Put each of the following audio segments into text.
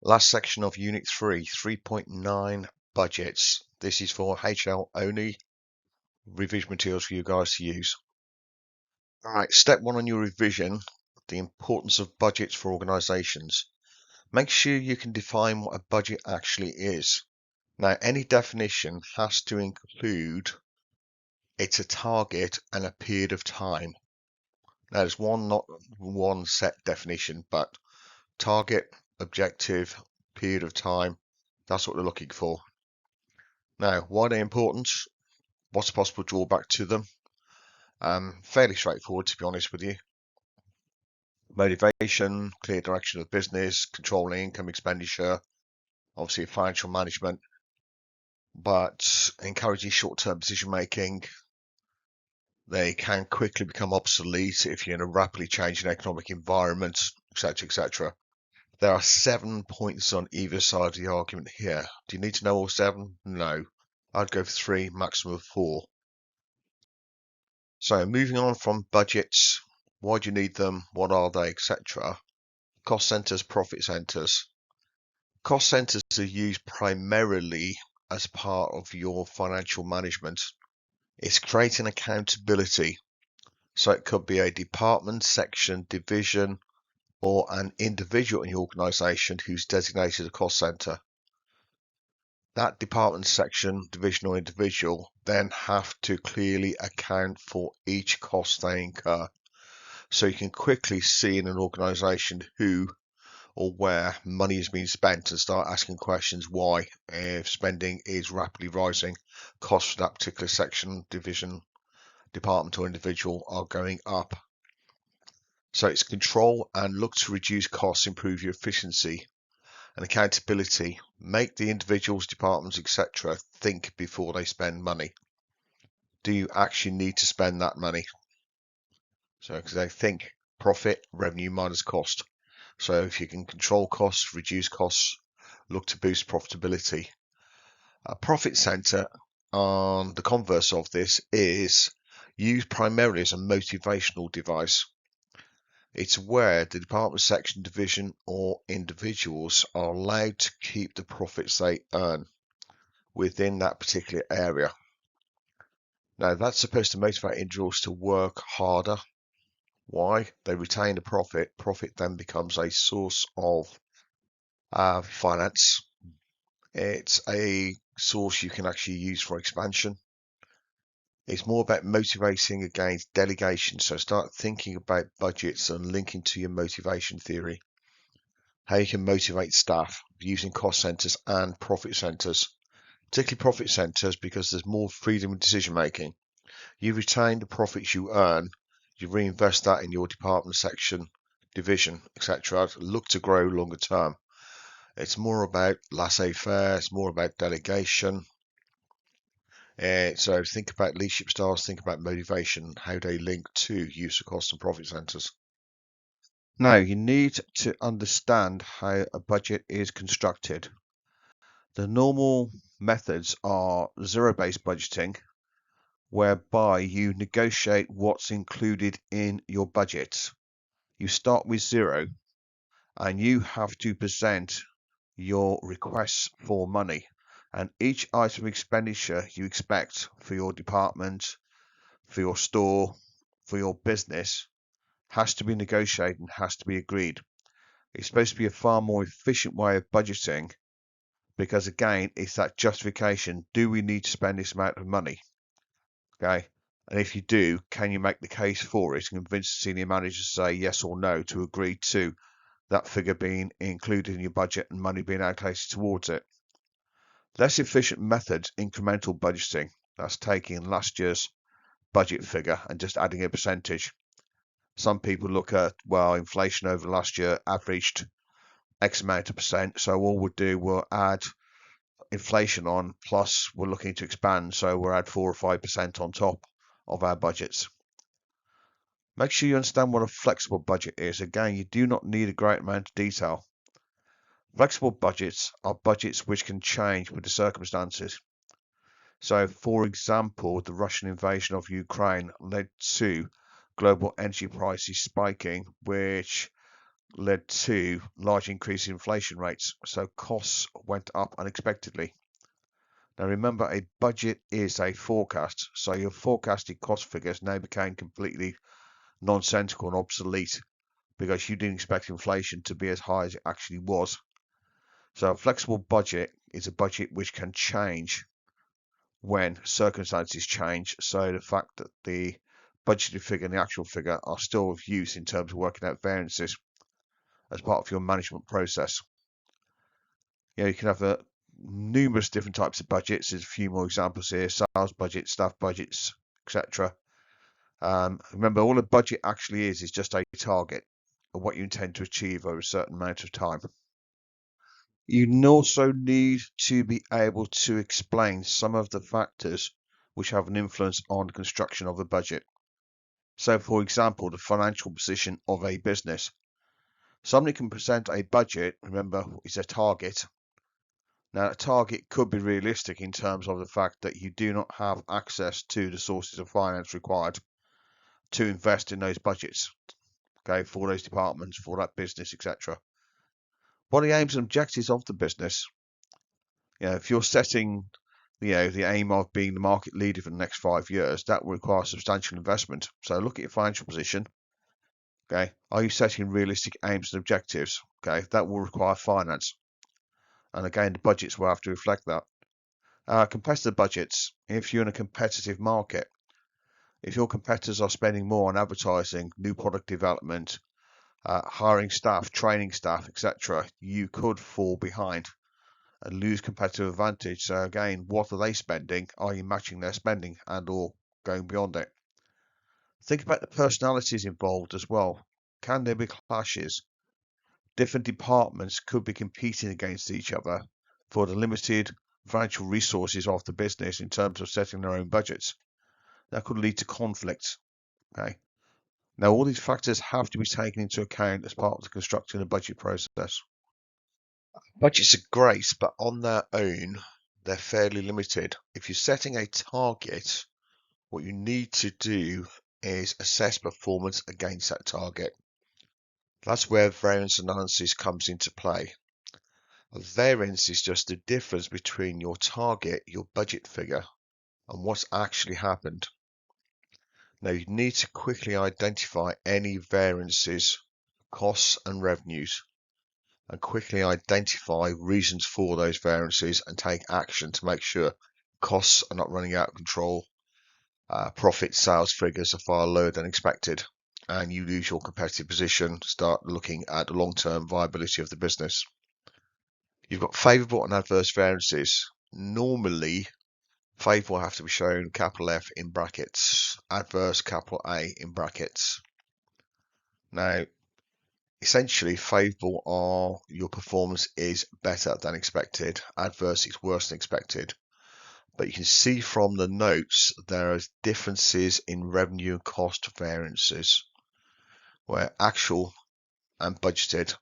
Last section of Unit 3, 3.9 budgets. This is for HL only revision materials for you guys to use. Alright, step 1 on your revision, the importance of budgets for organisations. Make sure you can define what a budget actually is. Now, any definition has to include it's a target and a period of time. Now, there's not one set definition, but target, objective, period of time, that's what they're looking for. Now, why are they important? What's a possible drawback to them? Fairly straightforward, to be honest with you. Motivation, clear direction of the business, controlling income expenditure, obviously financial management, but encouraging short-term decision making. They can quickly become obsolete if you're in a rapidly changing economic environment, etc., etc. There are 7 points on either side of the argument here. Do you need to know all 7? No. I'd go for 3, maximum of 4. So moving on from budgets, why do you need them, what are they, etc. Cost centers, profit centers. Cost centers are used primarily as part of your financial management. It's creating accountability. So it could be a department, section, division, or an individual in your organization who's designated a cost center. That department, section, division, or individual then have to clearly account for each cost they incur. So you can quickly see in an organization who or where money is being spent and start asking questions why. If spending is rapidly rising, costs for that particular section, division, department, or individual are going up. So it's control and look to reduce costs, improve your efficiency and accountability. Make the individuals, departments, etc. think before they spend money. Do you actually need to spend that money? So because they think profit, revenue minus cost. So if you can control costs, reduce costs, look to boost profitability. A profit center, on the converse of this, is used primarily as a motivational device. It's where the department, section, division, or individuals are allowed to keep the profits they earn within that particular area. Now, that's supposed to motivate individuals to work harder. Why? They retain the profit. Profit then becomes a source of finance. It's a source you can actually use for expansion. It's more about motivating against delegation. So start thinking about budgets and linking to your motivation theory. How you can motivate staff using cost centers and profit centers, particularly profit centers because there's more freedom in decision making. You retain the profits you earn, you reinvest that in your department, section, division, etc. Look to grow longer term. It's more about laissez-faire, it's more about delegation. So think about leadership styles, think about motivation, how they link to use of cost and profit centers. Now, you need to understand how a budget is constructed. The normal methods are zero-based budgeting, whereby you negotiate what's included in your budget. You start with 0 and you have to present your requests for money. And each item of expenditure you expect for your department, for your store, for your business has to be negotiated and has to be agreed. It's supposed to be a far more efficient way of budgeting because, again, it's that justification. Do we need to spend this amount of money? Okay. And if you do, can you make the case for it and convince the senior manager to say yes or no to agree to that figure being included in your budget and money being allocated towards it? Less efficient method, incremental budgeting. That's taking last year's budget figure and just adding a percentage. Some people look at, well, inflation over last year averaged X amount of percent, so all we'll do, we'll add inflation on, plus we're looking to expand, so we'll add 4 or 5% on top of our budgets. Make sure you understand what a flexible budget is. Again, you do not need a great amount of detail. Flexible budgets are budgets which can change with the circumstances. So, for example, the Russian invasion of Ukraine led to global energy prices spiking, which led to large increase in inflation rates, so costs went up unexpectedly. Now remember, a budget is a forecast, so your forecasted cost figures now became completely nonsensical and obsolete because you didn't expect inflation to be as high as it actually was. So a flexible budget is a budget which can change when circumstances change. So the fact that the budgeted figure and the actual figure are still of use in terms of working out variances as part of your management process. You can have numerous different types of budgets. There's a few more examples here: sales budgets, staff budgets, etc. Remember, all a budget actually is just a target of what you intend to achieve over a certain amount of time. You also need to be able to explain some of the factors which have an influence on the construction of a budget. So, for example, the financial position of a business. Somebody can present a budget, remember, is a target. Now, a target could be realistic in terms of the fact that you do not have access to the sources of finance required to invest in those budgets, okay, for those departments, for that business, etc. What are the aims and objectives of the business? If you're setting, the aim of being the market leader for the next 5 years, that will require substantial investment. So look at your financial position. Okay, are you setting realistic aims and objectives? Okay, that will require finance, and again, the budgets will have to reflect that. Competitor budgets. If you're in a competitive market, if your competitors are spending more on advertising, new product development, hiring staff, training staff, etc., you could fall behind and lose competitive advantage. So again, what are they spending? Are you matching their spending and or going beyond it? Think about the personalities involved as well. Can there be clashes? Different departments could be competing against each other for the limited financial resources of the business in terms of setting their own budgets. That could lead to conflict. Okay. Now, all these factors have to be taken into account as part of the constructing a budget process. Budgets are great, but on their own, they're fairly limited. If you're setting a target, what you need to do is assess performance against that target. That's where variance analysis comes into play. A variance is just the difference between your target, your budget figure, and what's actually happened. Now, you need to quickly identify any variances, costs and revenues, and quickly identify reasons for those variances and take action to make sure costs are not running out of control, profit sales figures are far lower than expected, and you lose your competitive position. Start looking at the long-term viability of the business. You've got favourable and adverse variances. Normally, favourable will have to be shown capital F in brackets, adverse capital A in brackets. Now, essentially, favourable are your performance is better than expected, adverse is worse than expected. But you can see from the notes there are differences in revenue and cost variances where actual and budgeted.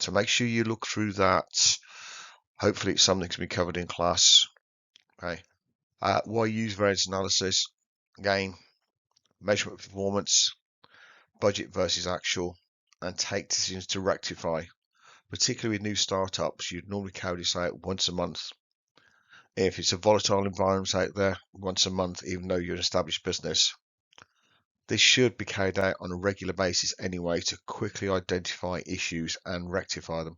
So make sure you look through that. Hopefully it's something to be covered in class. Okay. Why use variance analysis? Again, measurement of performance, budget versus actual, and take decisions to rectify. Particularly with new startups, you'd normally carry this out once a month. If it's a volatile environment out there, once a month, even though you're an established business. This should be carried out on a regular basis anyway to quickly identify issues and rectify them.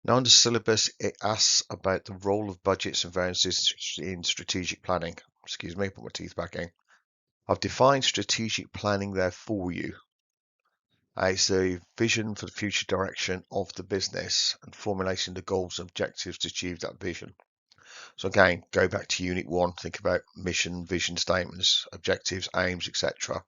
Now, under syllabus, it asks about the role of budgets and variances in strategic planning. Excuse me, put my teeth back in. I've defined strategic planning there for you as a vision for the future direction of the business and formulating the goals and objectives to achieve that vision. So again, go back to Unit 1, think about mission, vision statements, objectives, aims, etc.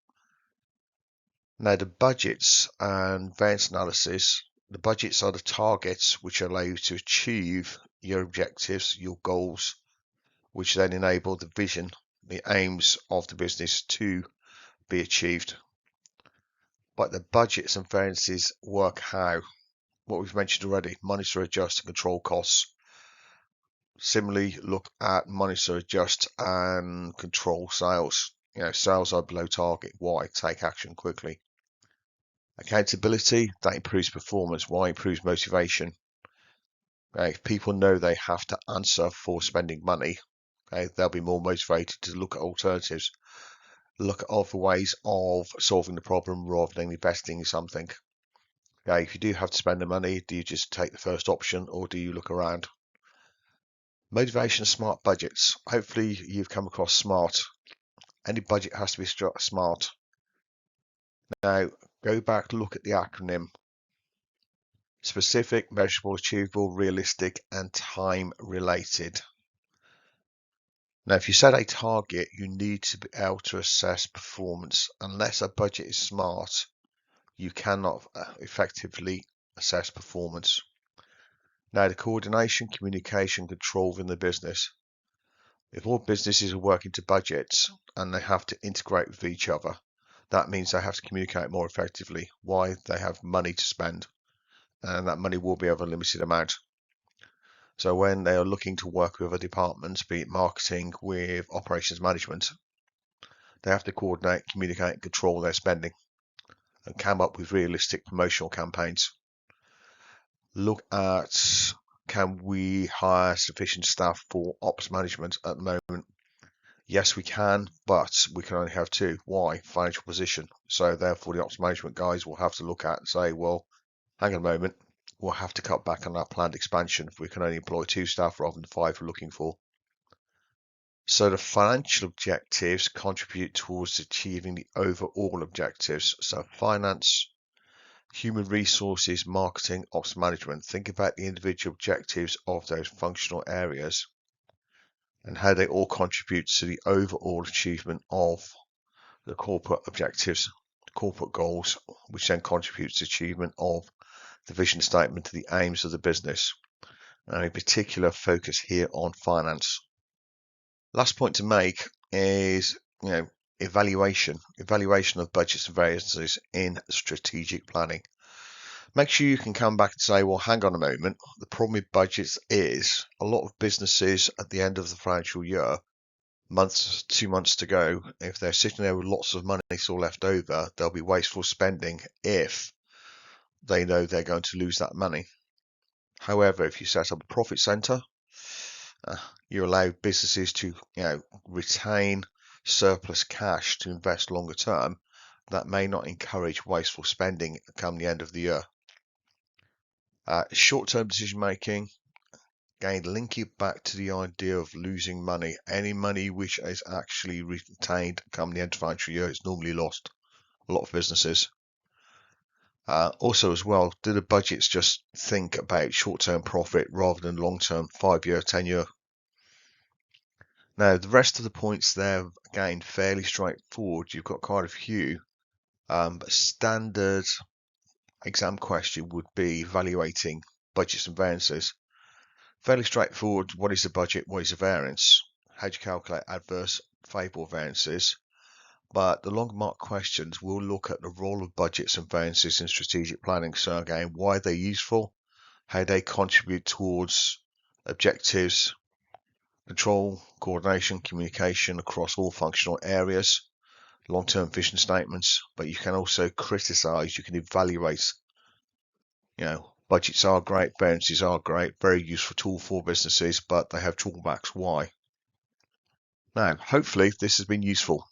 Now, the budgets and variance analysis, the budgets are the targets which allow you to achieve your objectives, your goals, which then enable the vision, the aims of the business to be achieved. But the budgets and variances work how? What we've mentioned already, monitor, adjust, and control costs. Similarly, look at monitor, adjust, and control sales. Sales are below target. Why? Take action quickly. Accountability, that improves performance. Why? Improves motivation. Okay, if people know they have to answer for spending money, okay, they'll be more motivated to look at alternatives, look at other ways of solving the problem rather than investing in something. Okay, if you do have to spend the money, do you just take the first option or do you look around? Motivation, smart budgets. Hopefully you've come across SMART. Any budget has to be smart. Now, go back, look at the acronym. Specific, measurable, achievable, realistic, and time related. Now, if you set a target, you need to be able to assess performance. Unless a budget is smart, you cannot effectively assess performance. Now, the coordination, communication, control within the business. If all businesses are working to budgets and they have to integrate with each other, that means they have to communicate more effectively. Why? They have money to spend, and that money will be of a limited amount. So when they are looking to work with other departments, be it marketing with operations management, they have to coordinate, communicate, and control their spending and come up with realistic promotional campaigns. Look at, can we hire sufficient staff for ops management at the moment? Yes, we can, but we can only have two. Why? Financial position. So therefore the ops management guys will have to look at and say, well, hang on a moment, we'll have to cut back on our planned expansion if we can only employ 2 staff rather than 5 we're looking for. So the financial objectives contribute towards achieving the overall objectives. So finance, human resources, marketing, ops management. Think about the individual objectives of those functional areas and how they all contribute to the overall achievement of the corporate objectives, corporate goals, which then contributes to achievement of the vision statement to the aims of the business. And in particular, focus here on finance. Last point to make is, evaluation of budgets and variances in strategic planning. Make sure you can come back and say, well, hang on a moment. The problem with budgets is a lot of businesses at the end of the financial year, 2 months to go, if they're sitting there with lots of money still left over, they'll be wasteful spending if they know they're going to lose that money. However, if you set up a profit center, you allow businesses to retain surplus cash to invest longer term, that may not encourage wasteful spending come the end of the year. Short-term decision making, again, link it back to the idea of losing money. Any money which is actually retained come the end of the financial year is normally lost. A lot of businesses. Also as well, do the budgets just think about short-term profit rather than long-term, 5-year, 10-year? Now, the rest of the points there, again, fairly straightforward. You've got quite a few. But standard exam question would be evaluating budgets and variances. Fairly straightforward. What is the budget? What is the variance? How do you calculate adverse, favourable variances? But the long mark questions will look at the role of budgets and variances in strategic planning. So again, why they're useful, how they contribute towards objectives, control, coordination, communication across all functional areas, long-term vision statements. But you can also criticize, you can evaluate. Budgets are great, variances are great, very useful tool for businesses, but they have drawbacks. Why? Now, hopefully this has been useful.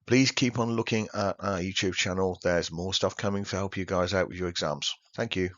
Please keep on looking at our YouTube channel. There's more stuff coming to help you guys out with your exams. Thank you.